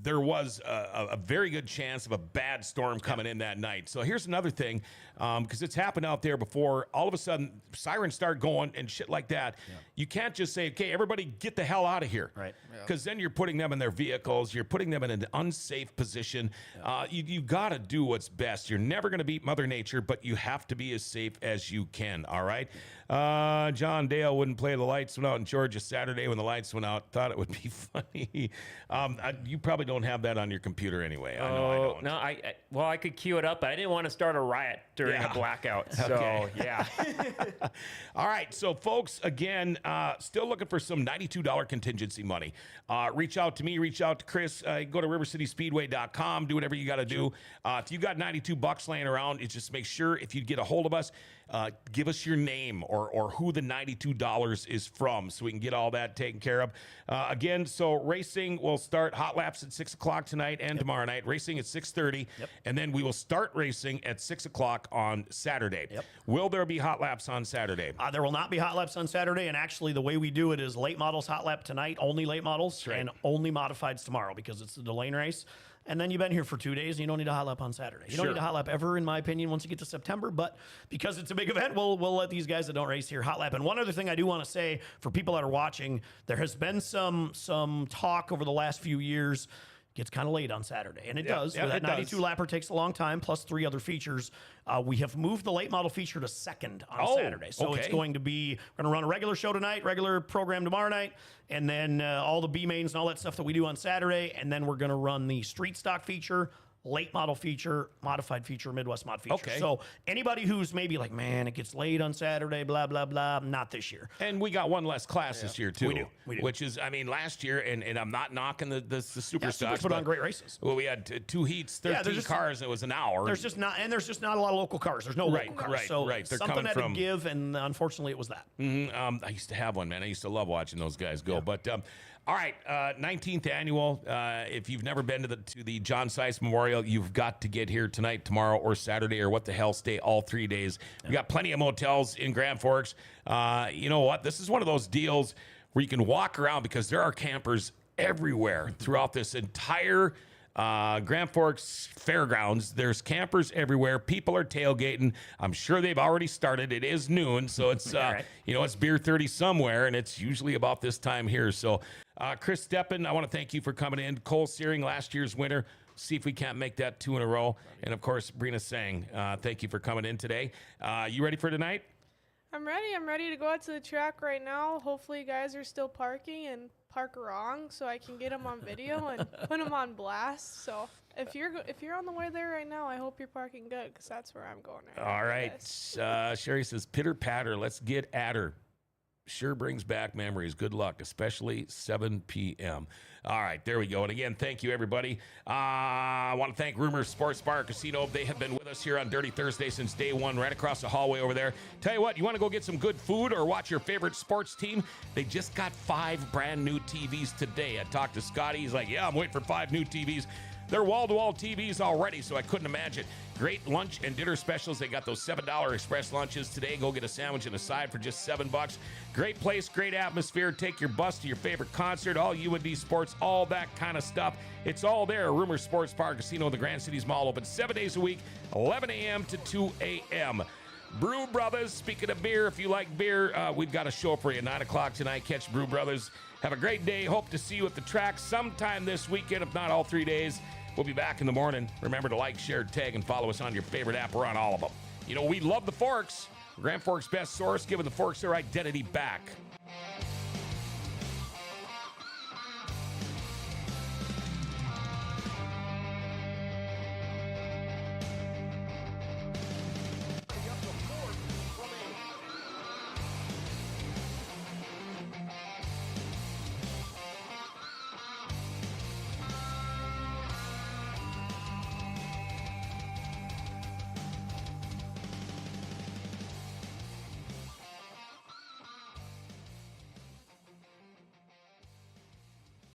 There was a very good chance of a bad storm coming in that night. So here's another thing, because it's happened out there before. All of a sudden, sirens start going and shit like that. Yeah. You can't just say, okay, everybody get the hell out of here. Right. Because then you're putting them in their vehicles. You're putting them in an unsafe position. Yeah. You got to do what's best. You're never going to beat Mother Nature, but you have to be as safe as you can, all right? John Dale wouldn't play The Lights Went Out in Georgia Saturday when the lights went out. Thought it would be funny. You probably don't have that on your computer anyway. I know I don't. No, I could cue it up, but I didn't want to start a riot during a blackout. So, yeah. All right. So, folks, again, still looking for some $92 contingency money. Reach out to me. Reach out to Chris. Go to rivercityspeedway.com. Do whatever you got to do. If you got $92 laying around, it's just make sure if you get a hold of us, give us your name or who the $92 is from so we can get all that taken care of. Again, so racing will start hot laps at 6 o'clock tonight and tomorrow night. Racing at 6:30, and then we will start racing at 6 o'clock on Saturday. Will there be hot laps on Saturday? There will not be hot laps on Saturday, and actually the way we do it is late models hot lap tonight, only late models, and only modifieds tomorrow because it's the Delane race. And then you've been here for 2 days, and you don't need a hot lap on Saturday. You don't need a hot lap ever, in my opinion, once you get to September. But because it's a big event, we'll let these guys that don't race here hot lap. And one other thing I do want to say for people that are watching, there has been some talk over the last few years. Gets kind of late on Saturday, and it does. That 92 lapper takes a long time, plus 3 other features. We have moved the late model feature to second on Saturday. So it's going to be, we're going to run a regular show tonight, regular program tomorrow night, and then all the B mains and all that stuff that we do on Saturday. And then we're going to run the street stock feature, late model feature, modified feature, Midwest mod feature. So anybody who's maybe like, man, it gets late on Saturday, blah, blah, blah, not this year. And we got one less class this year, too. We do. Which is, I mean, last year, and I'm not knocking the super stocks. Put on great races. Well, we had 2 heats, 13 cars, and it was an hour. There's just not a lot of local cars. There's no local cars. So They're something had to give, and unfortunately it was that. I used to have one, man. I used to love watching those guys go. But all right, 19th annual. If you've never been to the John Seitz Memorial, you've got to get here tonight, tomorrow, or Saturday, or what the hell, stay all 3 days. We got plenty of motels in Grand Forks. You know what? This is one of those deals where you can walk around because there are campers everywhere throughout this entire Grand Forks Fairgrounds. There's campers everywhere. People are tailgating. I'm sure they've already started. It is noon, so it's it's beer 30 somewhere, and it's usually about this time here. So, Chris Stepan, I want to thank you for coming in. Cole Searing, last year's winner. See if we can't make that 2 in a row. And of course, Brina Sang, thank you for coming in today. You ready for tonight? I'm ready. I'm ready to go out to the track right now. Hopefully, you guys are still parking and park wrong, so I can get them on video and put them on blast. So if you're on the way there right now, I hope you're parking good because that's where I'm going. All right. Sherry says, pitter patter. Let's get at her. Sure brings back memories. Good luck, especially 7 p.m. All right, there we go. And again, thank you, everybody. I want to thank Rumor Sports Bar Casino. They have been with us here on Dirty Thursday since day one, right across the hallway over there. Tell you what, you want to go get some good food or watch your favorite sports team? They just got 5 brand new TVs today. I talked to Scotty. He's like, yeah, I'm waiting for 5 new TVs. They're wall-to-wall TVs already, so I couldn't imagine. Great lunch and dinner specials. They got those $7 express lunches today. Go get a sandwich and a side for just $7. Great place, great atmosphere. Take your bus to your favorite concert, all UND sports, all that kind of stuff. It's all there. Rumor Sports Bar Casino in the Grand Cities Mall, open 7 days a week, 11 a.m. to 2 a.m. Brew Brothers, speaking of beer, if you like beer, we've got a show for you. 9 o'clock tonight. Catch Brew Brothers. Have a great day. Hope to see you at the track sometime this weekend, if not all 3 days. We'll be back in the morning. Remember to like, share, tag, and follow us on your favorite app. We're on all of them. You know, we love the Forks. Grand Forks' best source, giving the Forks their identity back.